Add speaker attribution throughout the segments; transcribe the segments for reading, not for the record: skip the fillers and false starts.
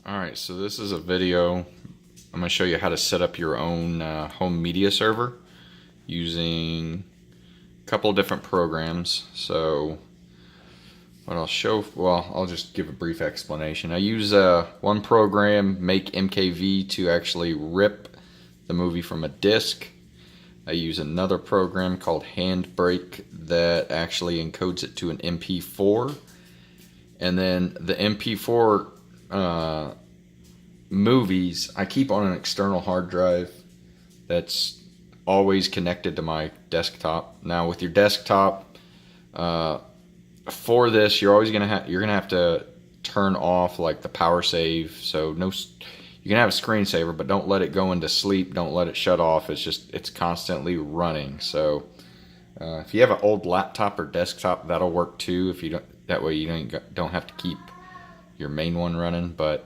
Speaker 1: Alright, so this is a video. I'm going to show you how to set up your own home media server using a couple of different programs. So what I'll show, well, I'll just give a brief explanation. I use one program, Makemkv, to actually rip the movie from a disc. I use another program called Handbrake that actually encodes it to an MP4. And then the MP4 movies I keep on an external hard drive that's always connected to my desktop. Now with your desktop, for this you're always gonna have to turn off like the power save. So no, you can have a screensaver, but don't let it go into sleep. Don't let it shut off. It's constantly running. So if you have an old laptop or desktop, that'll work too. If you don't, that way you don't have to keep your main one running. But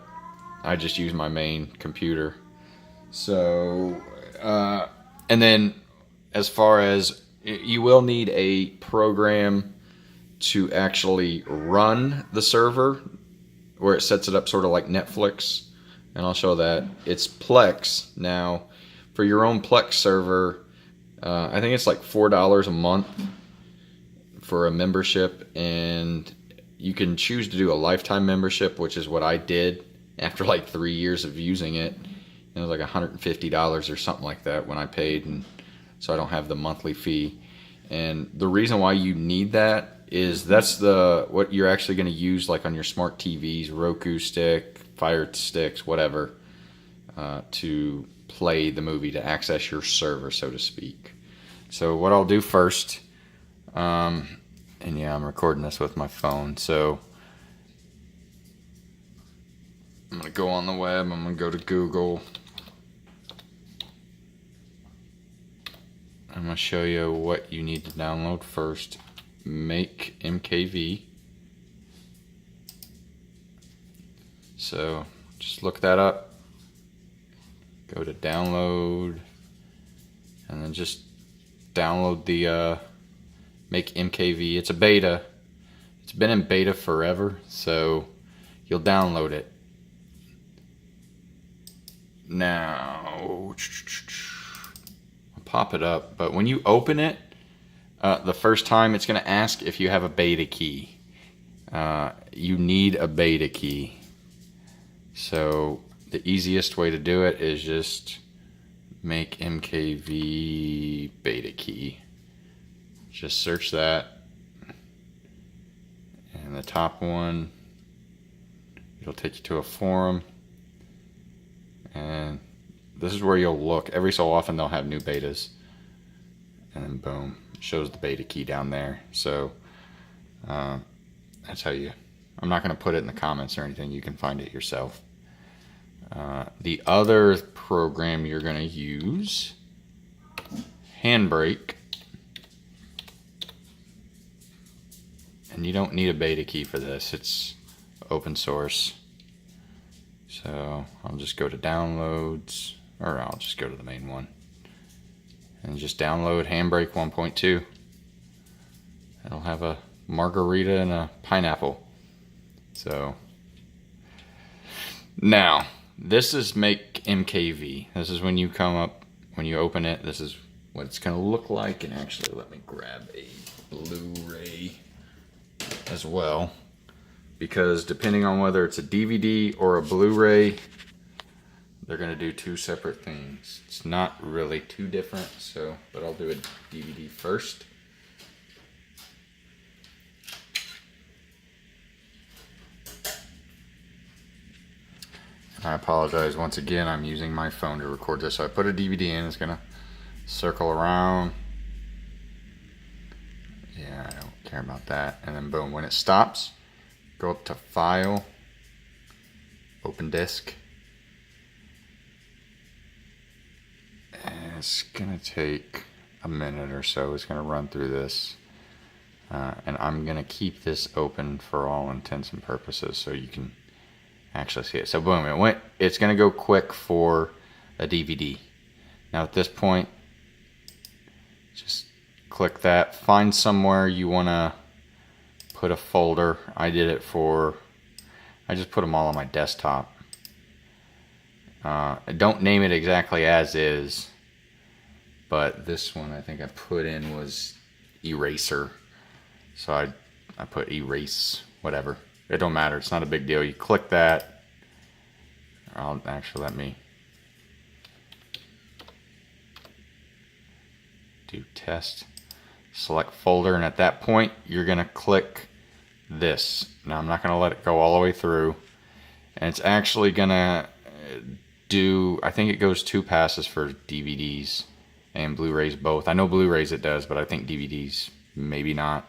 Speaker 1: I just use my main computer. So and then as far as, you will need a program to actually run the server, where it sets it up sort of like Netflix, and I'll show that. It's Plex. Now for your own Plex server, I think it's like $4 a month for a membership, and you can choose to do a lifetime membership, which is what I did after like 3 years of using it. It was like $150 or something like that when I paid, and so I don't have the monthly fee. And the reason why you need that is that's what you're actually going to use like on your smart TVs, Roku stick, Fire sticks, whatever, to play the movie, to access your server, so to speak. So what I'll do first, and yeah, I'm recording this with my phone, so I'm going to go on the web. I'm going to go to Google. I'm going to show you what you need to download first. Makemkv. So just look that up. Go to download, and then just download the Makemkv. It's a beta. It's been in beta forever, so you'll download it. Now I'll pop it up, but when you open it the first time, it's going to ask if you have a beta key. You need a beta key. So the easiest way to do it is just Makemkv beta key. Just search that, and the top one, it'll take you to a forum, and this is where you'll look. Every so often they'll have new betas, and then boom, it shows the beta key down there. So that's how you, I'm not going to put it in the comments or anything, you can find it yourself. The other program you're going to use, Handbrake, and you don't need a beta key for this, it's open source. So I'll just go to downloads, or I'll just go to the main one and just download Handbrake 1.2. It'll have a margarita and a pineapple. So now this is Makemkv. This is when you come up, when you open it, this is what it's going to look like. And actually, let me grab a Blu-ray as well, because depending on whether it's a DVD or a Blu-ray, they're going to do two separate things. It's not really too different, so, but I'll do a DVD first. I apologize once again, I'm using my phone to record this. So I put a DVD in, it's going to circle around. Yeah, I don't care about that. And then boom, when it stops, go up to File, Open Disk. And it's going to take a minute or so. It's going to run through this. And I'm going to keep this open for all intents and purposes so you can actually see it. So boom, it's going to go quick for a DVD. Now at this point, just click that. Find somewhere you want to put a folder. I just put them all on my desktop. Don't name it exactly as is, but this one I think I put in was eraser. So I put erase, whatever. It don't matter. It's not a big deal. You click that. I'll actually let me do test. Select folder, and at that point you're gonna click this. Now I'm not gonna let it go all the way through, and it's actually gonna do, I think it goes 2 passes for DVDs and Blu-rays both. I know Blu-rays it does, but I think DVDs maybe not.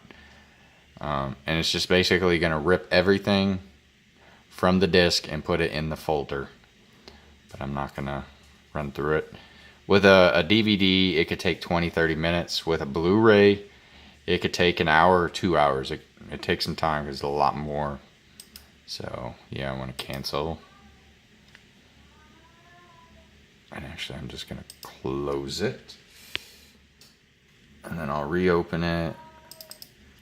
Speaker 1: And it's just basically gonna rip everything from the disc and put it in the folder, but I'm not gonna run through it. With a DVD, it could take 20-30 minutes. With a Blu-ray, it could take an hour or 2 hours. It takes some time because it's a lot more. So, yeah, I want to cancel. And actually, I'm just going to close it. And then I'll reopen it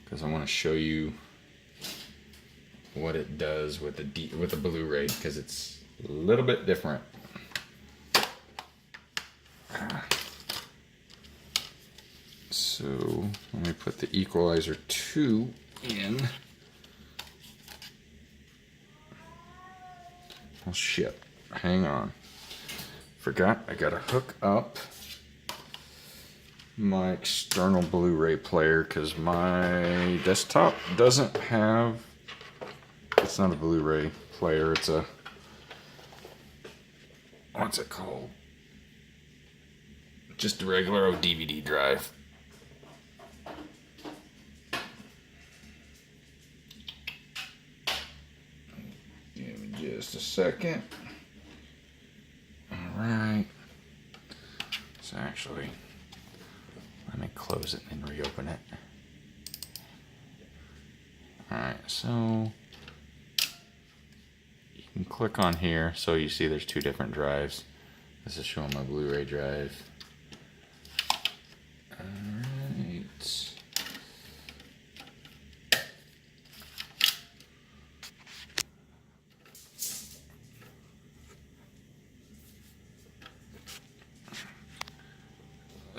Speaker 1: because I want to show you what it does with the Blu-ray, because it's a little bit different. So let me put the equalizer 2 in. Oh shit, hang on. Forgot I gotta hook up my external Blu-ray player because my desktop doesn't have, it's not a Blu-ray player, it's a, what's it called? Just a regular old DVD drive. Give me just a second. Alright. So actually, let me close it and reopen it. Alright, so you can click on here so you see there's 2 different drives. This is showing my Blu-ray drive. Alright.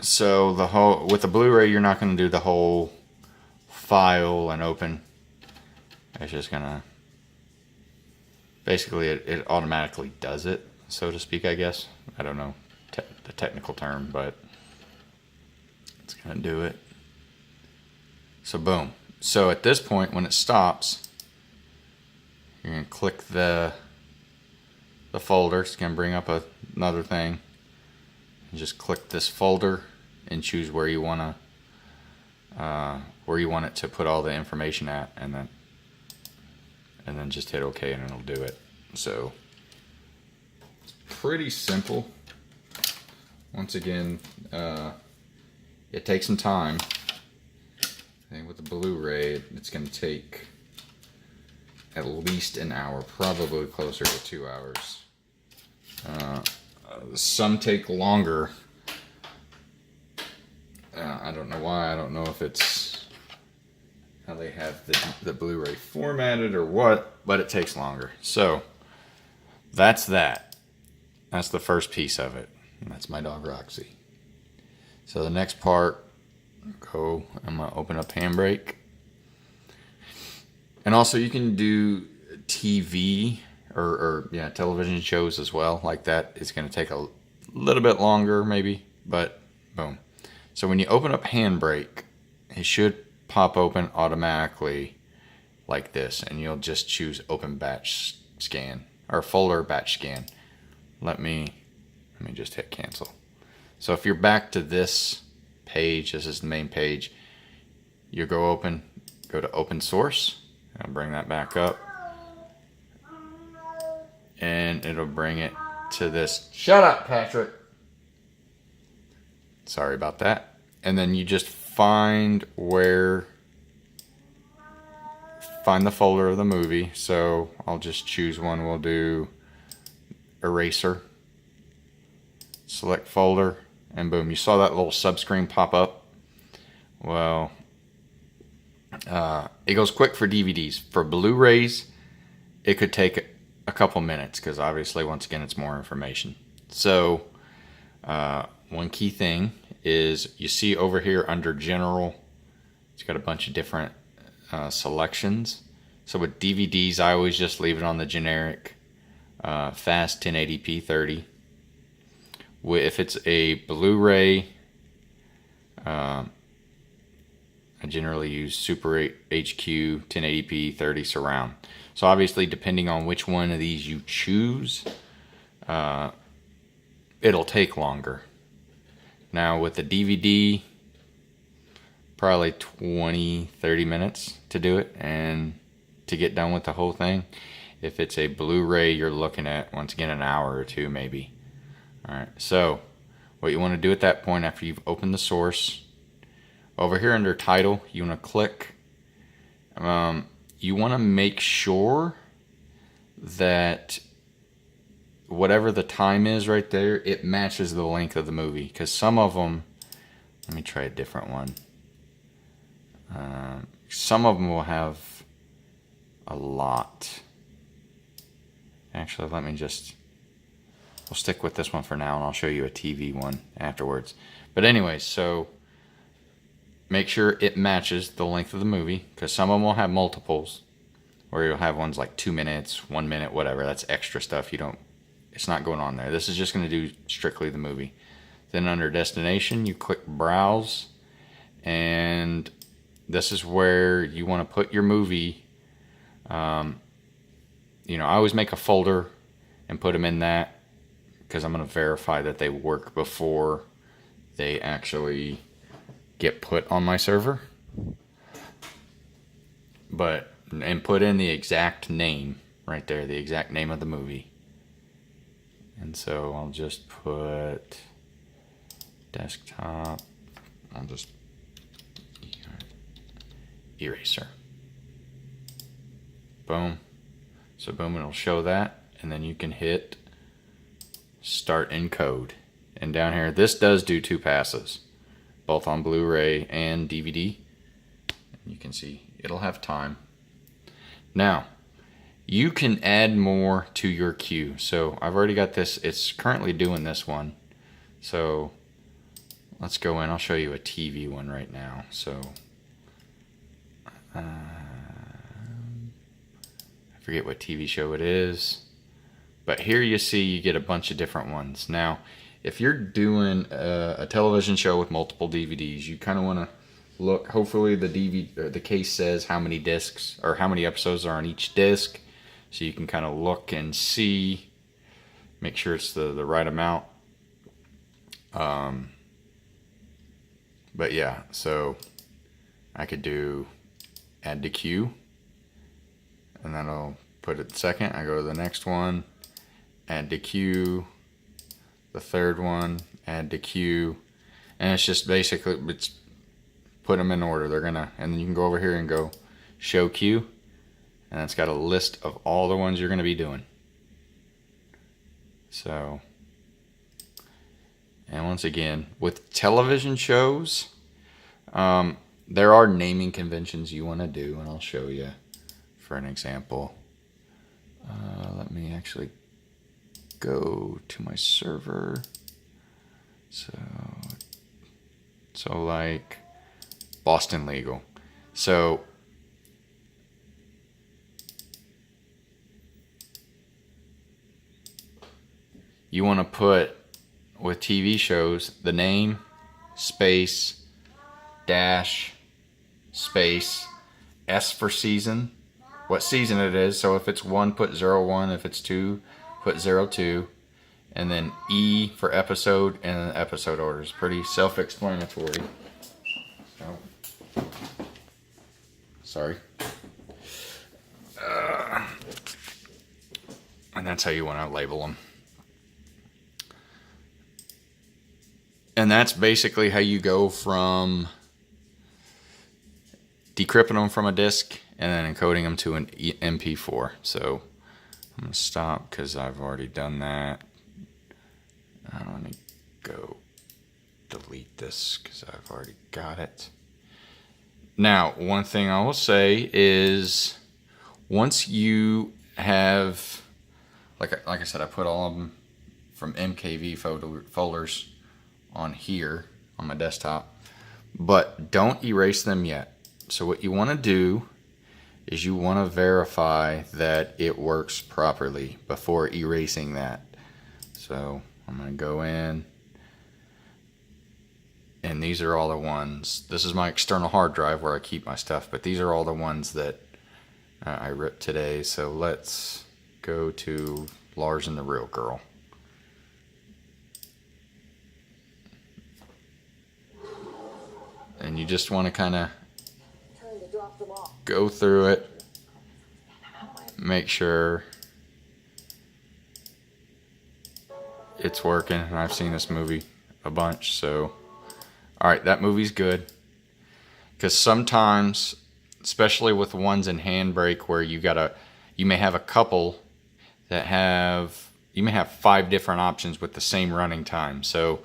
Speaker 1: So with the Blu-ray, you're not going to do the whole file and open. It's just gonna, basically it automatically does it, so to speak, I guess. I don't know the technical term, but it's gonna do it. So boom. So at this point, when it stops, you're gonna click the folder. It's gonna bring up another thing. And just click this folder and choose where you want it to put all the information at, and then just hit OK and it'll do it. So it's pretty simple. Once again, it takes some time. I think with the Blu-ray, it's going to take at least an hour, probably closer to 2 hours. Some take longer. I don't know why. I don't know if it's how they have the Blu-ray formatted or what, but it takes longer. So that's that. That's the first piece of it. And that's my dog Roxy. So the next part, I'm gonna open up Handbrake. And also you can do TV or television shows as well, like that. It's gonna take a little bit longer maybe, but boom. So when you open up Handbrake, it should pop open automatically like this, and you'll just choose open batch scan or folder batch scan. Let me just hit cancel. So if you're back to this page, this is the main page, you go to open source. I'll bring that back up, and it'll bring it to this. Shut up, Patrick. Sorry about that. And then you just find the folder of the movie. So I'll just choose one. We'll do eraser. Select folder, and boom, you saw that little subscreen pop up. Well, it goes quick for DVDs. For Blu-rays, it could take a couple minutes, because obviously, once again, it's more information. So one key thing is, you see over here under general, it's got a bunch of different selections. So with DVDs, I always just leave it on the generic fast 1080p 30. If it's a Blu-ray, I generally use Super HQ 1080p 30 surround. So obviously, depending on which one of these you choose, it'll take longer. Now with the DVD, probably 20-30 minutes to do it and to get done with the whole thing. If it's a Blu-ray, you're looking at, once again, an hour or two maybe. Alright, so what you want to do at that point, after you've opened the source, over here under title, you want to click, you want to make sure that whatever the time is right there, it matches the length of the movie. Because some of them, let me try a different one. Some of them will have a lot. Actually, we'll stick with this one for now, and I'll show you a TV one afterwards. But anyways, so make sure it matches the length of the movie, because some of them will have multiples, or you'll have ones like 2 minutes, 1 minute, whatever. That's extra stuff. It's not going on there. This is just going to do strictly the movie. Then under destination, you click browse, and this is where you want to put your movie. I always make a folder and put them in that, because I'm going to verify that they work before they actually get put on my server. And put in the exact name right there, the exact name of the movie. And so I'll just put desktop. I'll just eraser. Boom. So boom, it'll show that, and then you can hit start encode. And down here, this does do 2 passes, both on Blu-ray and DVD. You can see it'll have time. Now, you can add more to your queue. So I've already got this. It's currently doing this one. So let's go in. I'll show you a TV one right now. So I forget what TV show it is. But here you see you get a bunch of different ones. Now, if you're doing a television show with multiple DVDs, you kind of want to look. Hopefully the case says how many discs or how many episodes are on each disc, so you can kind of look and see, make sure it's the right amount. But yeah, so I could do add to queue, and that'll put it second. I go to the next one, add to queue, the third one, add to queue, and it's just basically, it's put them in order. And then you can go over here and go show queue, and it's got a list of all the ones you're going to be doing. So, and once again, with television shows, there are naming conventions you want to do, and I'll show you for an example. Let me actually go to my server. So like Boston Legal. So you want to put, with TV shows, the name, space, dash, space, S for season, what season it is. So if it's 1, put 01. If it's 2, put 02. And then E for episode, and then episode order. It's pretty self-explanatory. So, sorry. And that's how you want to label them. And that's basically how you go from decrypting them from a disk and then encoding them to an MP4. So I'm going to stop because I've already done that. Let me go delete this because I've already got it. Now, one thing I will say is, once you have like I said, I put all of them from MKV folders on here on my desktop, but don't erase them yet. So what you want to do is you want to verify that it works properly before erasing that. So I'm going to go in, and these are all the ones. This is my external hard drive where I keep my stuff, but these are all the ones that I ripped today. So let's go to Lars and the Real Girl. And you just want to kind of go through it, make sure it's working. And I've seen this movie a bunch, so alright, that movie's good. Because sometimes, especially with ones in Handbrake where you may have a couple that you may have 5 different options with the same running time. So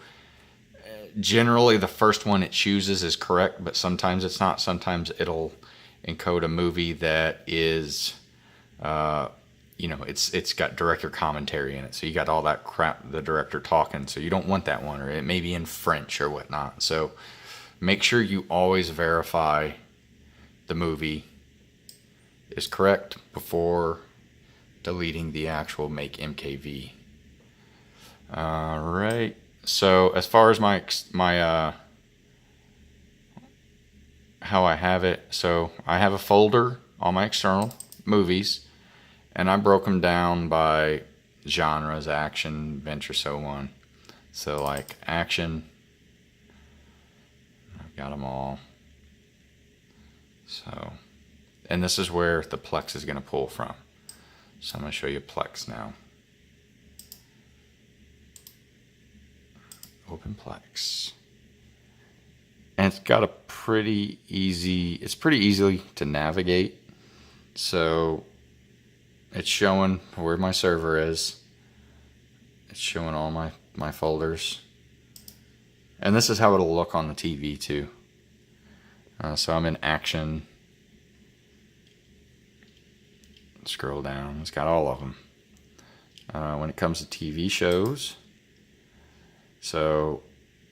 Speaker 1: generally the first one it chooses is correct, but sometimes it's not. Sometimes it'll encode a movie that is it's got director commentary in it, so you got all that crap, the director talking, so you don't want that one, or it may be in French or whatnot. So make sure you always verify the movie is correct before deleting the actual Makemkv. Alright, so as far as my how I have it, so I have a folder on my external movies, and I broke them down by genres: action, adventure, so on. So like action, I've got them all. So, and this is where the Plex is going to pull from. So I'm going to show you Plex now. Open Plex. And it's got a pretty easily to navigate. So it's showing where my server is. It's showing all my folders. And this is how it'll look on the TV too. So I'm in action. Scroll down, it's got all of them. When it comes to TV shows, so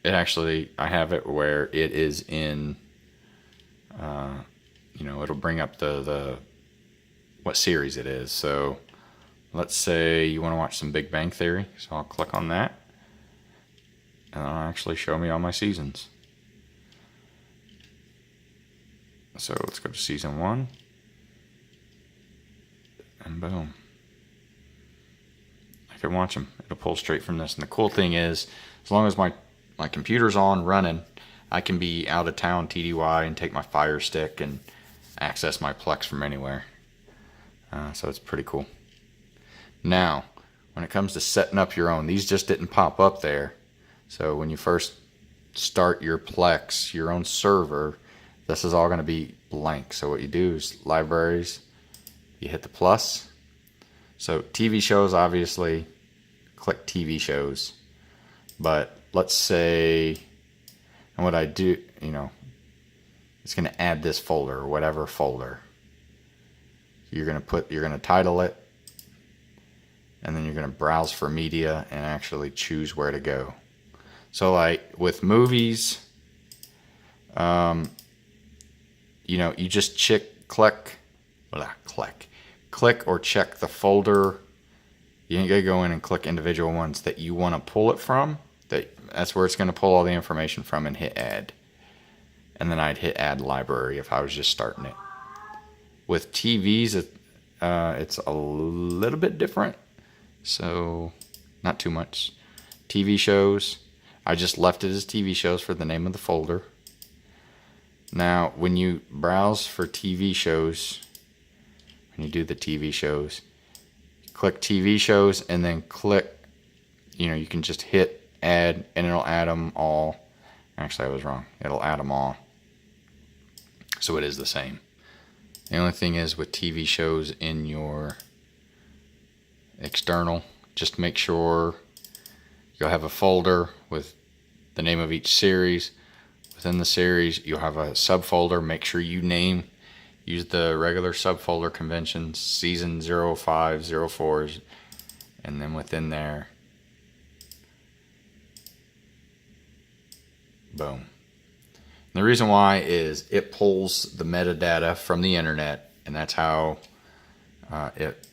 Speaker 1: I have it where it is in, it'll bring up the what series it is. So let's say you want to watch some Big Bang Theory, so I'll click on that, and it'll actually show me all my seasons. So let's go to season 1. And boom, I can watch them. It'll pull straight from this. And the cool thing is, as long as my computer's on running, I can be out of town TDY and take my Fire Stick and access my Plex from anywhere. So it's pretty cool. Now, when it comes to setting up your own, these just didn't pop up there. So when you first start your Plex, your own server, this is all going to be blank. So what you do is libraries, you hit the plus. So TV shows, obviously, click TV shows. But let's say, and what I do, it's going to add this folder or whatever folder. You're going to title it, and then you're going to browse for media and actually choose where to go. So like with movies, you just click or check the folder. You ain't gonna go in and click individual ones that you want to pull it from. That's where it's going to pull all the information from, and hit add. And then I'd hit add library if I was just starting it. With TVs, it's a little bit different, so not too much. TV shows, I just left it as TV shows for the name of the folder. Now, when you browse for TV shows, when you do the TV shows, click TV shows and then click, you can just hit add and it'll add them all. Actually, I was wrong. It'll add them all. So it is the same. The only thing is with TV shows in your external, just make sure you'll have a folder with the name of each series. Within the series, you'll have a subfolder. Make sure you use the regular subfolder conventions, season 05, 04, and then within there, boom. And the reason why is it pulls the metadata from the internet, and that's how it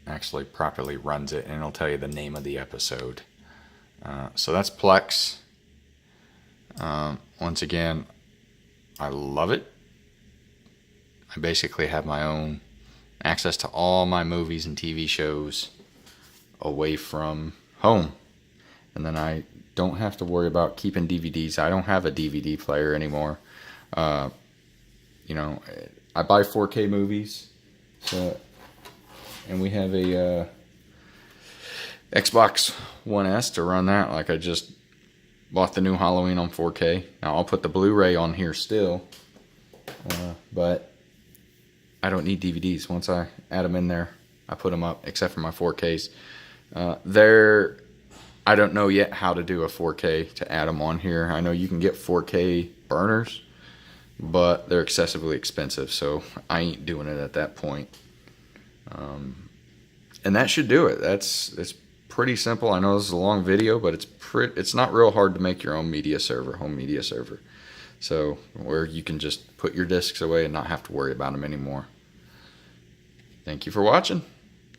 Speaker 1: actually properly runs it, and it'll tell you the name of the episode. So that's Plex. Once again, I love it. I basically have my own access to all my movies and TV shows away from home. And then I don't have to worry about keeping DVDs. I don't have a DVD player anymore. You know, I buy 4K movies. So, and we have a Xbox One S to run that. Like, I just bought the new Halloween on 4K. Now I'll put the Blu-ray on here still, but I don't need DVDs. Once I add them in there, I put them up, except for my 4Ks. I don't know yet how to do a 4K to add them on here. I know you can get 4K burners, but they're excessively expensive, so I ain't doing it at that point. And that should do it. It's pretty simple. I know this is a long video, but it's not real hard to make your own media server, home media server. So where you can just put your discs away and not have to worry about them anymore. Thank you for watching.